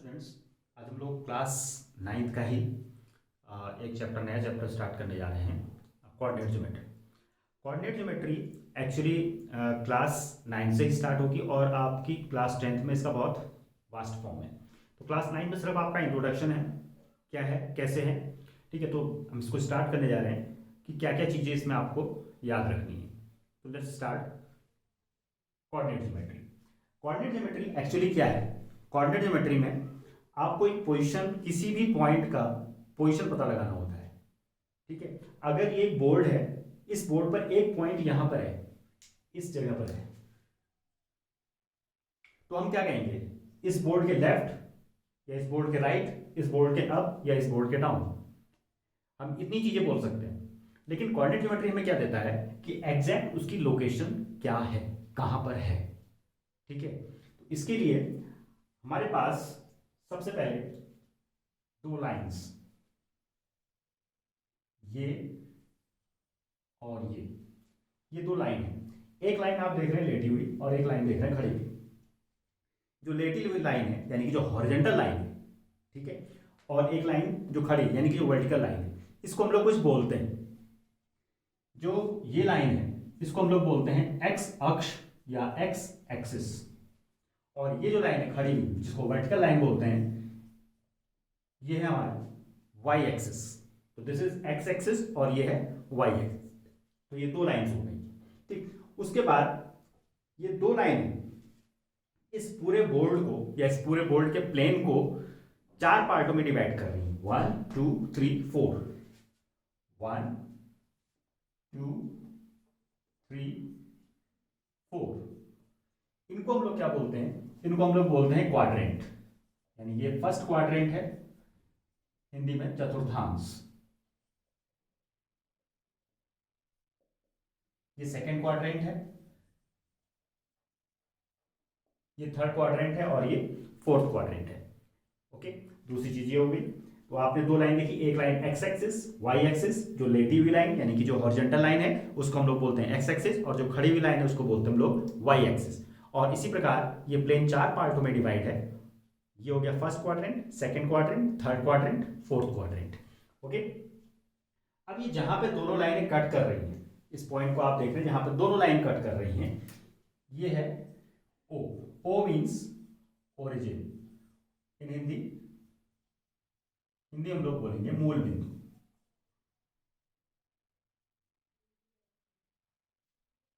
Students, आज हम लोग क्लास नाइन्थ का ही एक चैप्टर नया चैप्टर स्टार्ट करने जा रहे हैं, coordinate geometry. Coordinate geometry actually class ninth से ही स्टार्ट होगी और आपकी क्लास टेंथ में इसका बहुत वास्ट फॉर्म है। तो क्लास नाइन्थ में सिर्फ आपका इंट्रोडक्शन है, क्या है कैसे है, ठीक है। तो हम इसको स्टार्ट करने जा रहे हैं कि क्या क्या चीज़ें इसमें आपको याद रखनी है। तो let's start coordinate geometry. Coordinate geometry actually क्या है? कोऑर्डिनेट ज्योमेट्री में आपको एक पोजीशन, किसी भी पॉइंट का पोजीशन पता लगाना होता है, ठीक है। अगर ये एक बोर्ड है, इस बोर्ड पर एक पॉइंट यहां पर है, इस जगह पर है, तो हम क्या कहेंगे? इस बोर्ड के लेफ्ट या इस बोर्ड के राइट, इस बोर्ड के अप या इस बोर्ड के डाउन, हम इतनी चीजें बोल सकते हैं। लेकिन कोऑर्डिनेट ज्योमेट्री हमें क्या देता है कि एग्जैक्ट उसकी लोकेशन क्या है, कहां पर है, ठीक है। तो इसके लिए हमारे पास सबसे पहले दो लाइंस, ये और ये दो लाइन है। एक लाइन आप देख रहे हैं लेटी हुई और एक लाइन देख रहे हैं खड़ी हुई। जो लेटी हुई लाइन है यानी कि जो हॉरिजॉन्टल लाइन है, ठीक है, और एक लाइन जो खड़ी यानी कि जो वर्टिकल लाइन है, इसको हम लोग कुछ बोलते हैं। जो ये लाइन है इसको हम लोग बोलते हैं एक्स अक्ष या एक्स एक्सिस, और ये जो लाइन है खड़ी हुई जिसको वर्टिकल लाइन बोलते हैं, ये है हमारा वाई एक्सिस। तो दिस इज एक्स एक्सिस और ये है वाई एक्सिस। तो ये दो लाइंस हो गई, ठीक। उसके बाद ये दो लाइन इस पूरे बोर्ड को या इस पूरे बोर्ड के प्लेन को चार पार्टों में डिवाइड कर रही है। 1 2 3 4, 1 2 3 4। इनको हम लोग क्या बोलते हैं? इनको हम लोग बोलते हैं क्वाड्रेंट। यानी ये फर्स्ट क्वाड्रेंट है, हिंदी में चतुर्थांश। ये सेकंड क्वाड्रेंट है, ये थर्ड क्वाड्रेंट है और ये फोर्थ क्वाड्रेंट है। ओके, दूसरी चीज ये हो गई। तो आपने दो लाइन देखी, एक line X axis, Y axis, जो लेटी हुई लाइन यानी कि जो हॉरिजॉन्टल लाइन है उसको हम लोग बोलते हैं एक्स एक्सिस, और जो खड़ी हुई लाइन है उसको बोलते हैं हम लोग वाई एक्सिस। और इसी प्रकार ये प्लेन चार पार्टों में डिवाइड है। ये हो गया first quadrant, second quadrant, third quadrant, fourth quadrant. Okay, अब ये जहां पे दोनों लाइनें कट कर रही हैं, इस पॉइंट को आप देख रहे हैं जहां पे दोनों लाइन कट कर रही हैं, ये है O. O means origin. In Hindi, Hindi हम लोग बोलेंगे मूल बिंदु।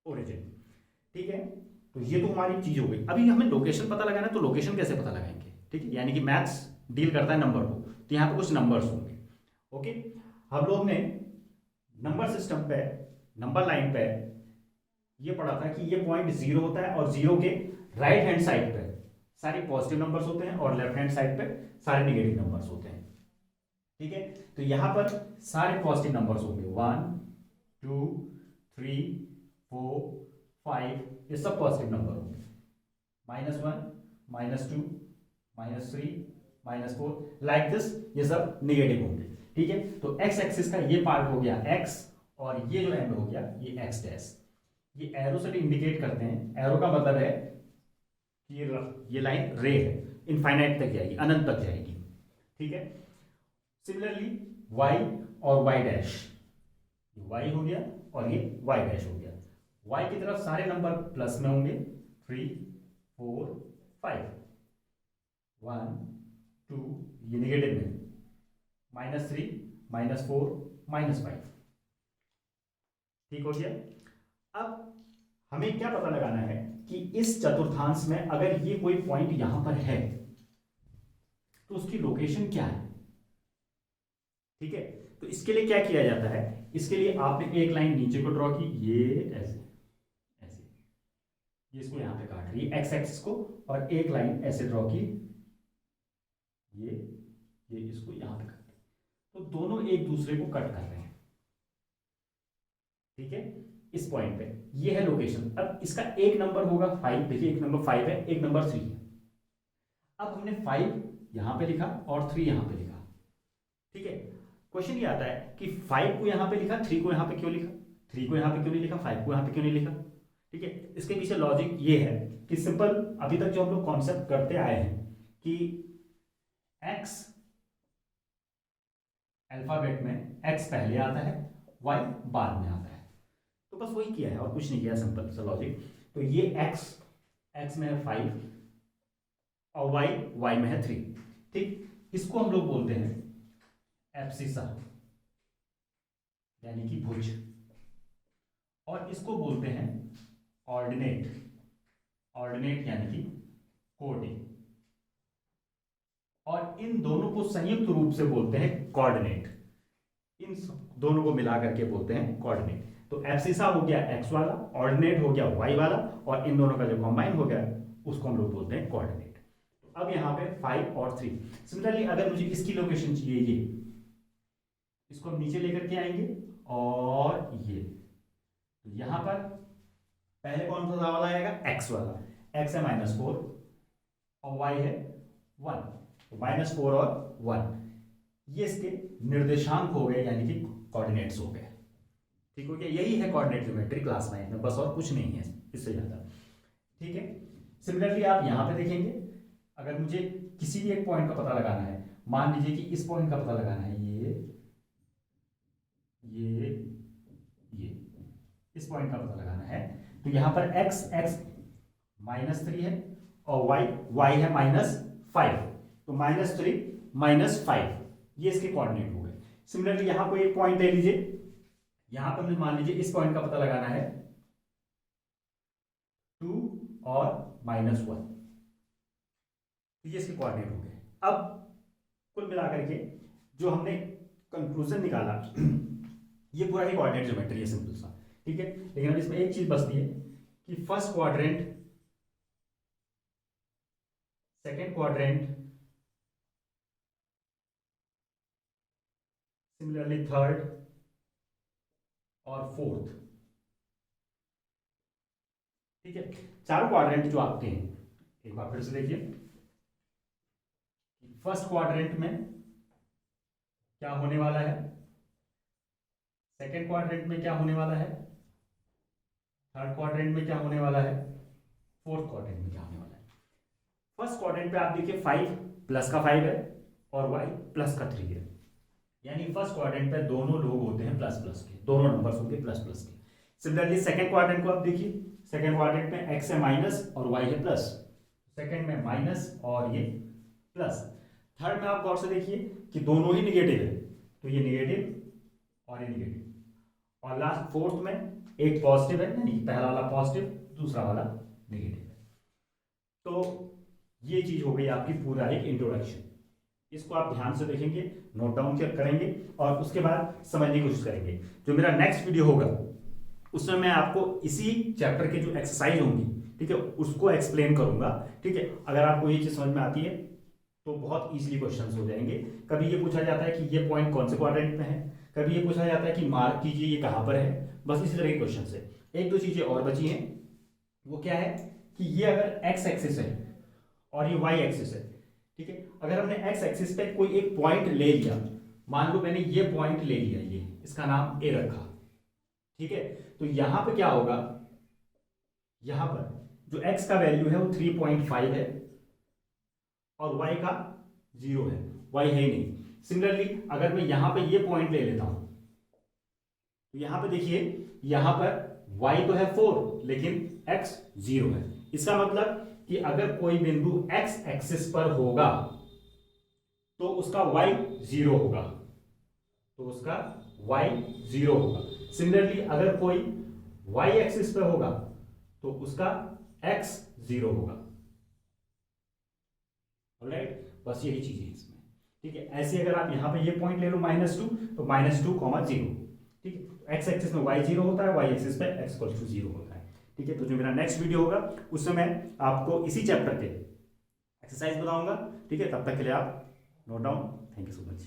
ओरिजिन, ठीक है। तो ये तो हमारी चीज हो गई। अभी हमें लोकेशन पता लगाना है, तो लोकेशन कैसे पता लगाएंगे? ठीक है, यानी कि मैथ्स डील करता है नंबर को, तो यहां पे कुछ नंबर्स होंगे। ओके, हम लोग ने नंबर सिस्टम पे, नंबर लाइन पे ये पढ़ा था कि ये पॉइंट जीरो होता है और जीरो के राइट हैंड साइड पे सारे पॉजिटिव नंबर्स होते हैं और लेफ्ट हैंड साइड पे सारे नेगेटिव नंबर्स होते हैं, ठीक है। तो यहां पर सारे पॉजिटिव नंबर्स होंगे, 1 2 3 4 5, ये सब पॉजिटिव नंबर होंगे। -1 -2 -3 -4 लाइक दिस, ये सब नेगेटिव होंगे, ठीक है। तो एक्स एक्सिस का ये पार्ट हो गया एक्स, और ये जो एंड हो गया ये एक्स डैश। ये एरो से भी इंडिकेट करते हैं। एरो का मतलब है कि ये लाइन रे है, इनफाइनाइट तक जाएगी, अनंत तक जाएगी, ठीक है। सिमिलरली y और y डैश, y हो गया और ये y डैश हो गया। y की तरफ सारे नंबर प्लस में होंगे, 3 4 5, 1 2, ये नेगेटिव में, -3 -4 -5, ठीक हो गया। अब हमें क्या पता लगाना है कि इस चतुर्थांश में अगर ये कोई पॉइंट यहां पर है तो उसकी लोकेशन क्या है, ठीक है। तो इसके लिए क्या किया जाता है? इसके लिए आपने एक लाइन नीचे को ड्रॉ की, ये ऐसे ऐसे, ये इसको यहां पे काट रही है एक्स एक्सिस को, और एक लाइन ऐसे ड्रॉ की, ये इसको यहां पे काट, तो दोनों एक दूसरे को कट कर रहे हैं, ठीक है। इस पॉइंट पे ये है लोकेशन। अब इसका एक नंबर होगा 5, देखिए एक नंबर 5 है, एक नंबर 3 है। अब हमने 5 यहां पे लिखा और 3 यहां पे लिखा, ठीक है। क्वेश्चन ये आता है कि 5 को यहां पे लिखा, 3 को यहां पे क्यों लिखा? 3 को यहां पे क्यों नहीं लिखा, 5 को यहां पे क्यों नहीं लिखा? ठीक है, इसके पीछे लॉजिक ये है कि सिंपल, अभी तक जो हम लोग कॉन्सेप्ट करते आए हैं कि एक्स अल्फाबेट में एक्स पहले आता है, वाई बाद में आता है। तो बस वही किया है और कुछ नहीं किया, सिंपल सा लॉजिक। तो ये एक्स में है 5 और वाई में है 3। ठीक, इसको हम लोग बोलते हैं एब्सिसा यानी कि भुज, और इसको बोलते हैं ऑर्डिनेट यानी कि कोटि, और इन दोनों को संयुक्त रूप से बोलते हैं कोऑर्डिनेट। इन दोनों को मिला करके बोलते हैं कोऑर्डिनेट। तो एब्सिसा हो गया एक्स वाला, ऑर्डिनेट हो गया वाई वाला, और इन दोनों का जो कंबाइन हो गया उसको हम लोग बोलते हैं कोऑर्डिनेट। तो अब यहाँ पे 5 और 3। सिमिलरली अगर मुझे इसकी लोकेशन चाहिए, ये इसको हम नीचे लेकर के आएंगे, और ये तो यहां पर पहले कौन सा वाला आएगा, एक्स वाला। एक्स है -4 और वाई है 1, तो -4 और 1 ये इसके निर्देशांक हो गए, यानी कि कोऑर्डिनेट्स हो गए। ठीक हो गया, यही है कोऑर्डिनेट ज्योमेट्री क्लास 9 में, बस और कुछ नहीं है इससे ज्यादा। ठीक है, सिमिलरली आप यहां पे देखेंगे, अगर मुझे किसी भी एक पॉइंट का पता लगाना है, मान लीजिए कि इस पॉइंट का पता लगाना है, ये इस पॉइंट का पता लगाना है, तो यहां पर x -3 है और y है -5, तो -3 -5 ये इसके कोऑर्डिनेट हो गए। सिमिलरली यहां कोई एक पॉइंट ले लीजिए, यहां पर मान लीजिए इस पॉइंट का पता लगाना है 2 और -1, तो ये इसके कोऑर्डिनेट हो गए। अब कुल मिलाकर के जो हमने कंक्लूजन निकाला, ये पूरा ही कोऑर्डिनेट ज्योमेट्री है, सिंपल सा। ठीक है, लेकिन अब इसमें एक चीज बचती है कि first quadrant, second quadrant, similarly third और फोर्थ। ठीक है, चारों क्वाड्रेंट जो आते हैं, एक बार फिर से देखिए, फर्स्ट क्वाड्रेंट में क्या होने वाला है, सेकेंड क्वाड्रेंट में क्या होने वाला है, थर्ड क्वाड्रेंट में क्या होने वाला है, फोर्थ क्वाड्रेंट में क्या होने वाला है। फर्स्ट क्वाड्रेंट पे आप देखिए 5 प्लस का 5 है और y प्लस का 3 है, यानी फर्स्ट क्वाड्रेंट पे दोनों लोग होते हैं प्लस प्लस के, दोनों नंबर्स होंगे प्लस प्लस के। सिमिलरली सेकेंड क्वाड्रेंट को आप देखिए, सेकेंड क्वाड्रेंट में x है माइनस और y है प्लस, सेकेंड में माइनस और ये प्लस। थर्ड में आप गौर से देखिए कि दोनों ही निगेटिव है, तो ये निगेटिव और ये निगेटिव, और लास्ट फोर्थ में एक पॉजिटिव है, यानी पहला वाला पॉजिटिव, दूसरा वाला नेगेटिव है। तो ये चीज हो गई आपकी पूरा एक इंट्रोडक्शन। इसको आप ध्यान से देखेंगे, नोट डाउन करेंगे और उसके बाद समझने की कोशिश करेंगे। जो मेरा नेक्स्ट वीडियो होगा उसमें मैं आपको इसी चैप्टर के जो एक्सरसाइज होंगी, ठीक है, उसको एक्सप्लेन करूंगा। ठीक है, अगर आपको ये चीज समझ में आती है तो बहुत इजीली क्वेश्चंस हो जाएंगे। कभी ये पूछा जाता है कि ये पॉइंट कौन से क्वाड्रेंट में है, कभी ये पूछा जाता है कि मार्क कीजिए ये कहां पर है, बस इसी तरह के क्वेश्चन है। एक दो चीजें और बची हैं, वो क्या है कि ये अगर एक्स एक्सिस है और ये वाई एक्सिस है, ठीक है, अगर हमने एक्स एक्सिस पे कोई एक पॉइंट ले लिया, मान लो मैंने ये पॉइंट ले लिया, ये इसका नाम ए रखा, ठीक है, तो यहां पे क्या होगा, यहां पर जो x का वैल्यू है वो 3.5 है और y का 0 है, y है ही नहीं। सिमिलरली अगर मैं यहां पे ये पॉइंट ले लेता हूं, तो यहां पे देखिए, यहां पर y तो है 4 लेकिन x 0 है। इसका मतलब कि अगर कोई बिंदु x एक्सिस पर होगा तो उसका y 0 होगा, तो उसका y 0 होगा। सिमिलरली अगर कोई y एक्सिस पर होगा तो उसका x 0 होगा। ऑलराइट, बस यही चीज है इसमें। ठीक है, ऐसे अगर आप यहां पे ये पॉइंट ले लो -2, तो -2, 0, ठीक है, x एक्सिस में y 0 होता है, y एक्सिस पे x = 0 होता है। ठीक है, तो जो मेरा नेक्स्ट वीडियो होगा उसमें मैं आपको इसी चैप्टर के एक्सरसाइज बताऊंगा। ठीक है, तब तक के लिए आप note down. Thank you so much.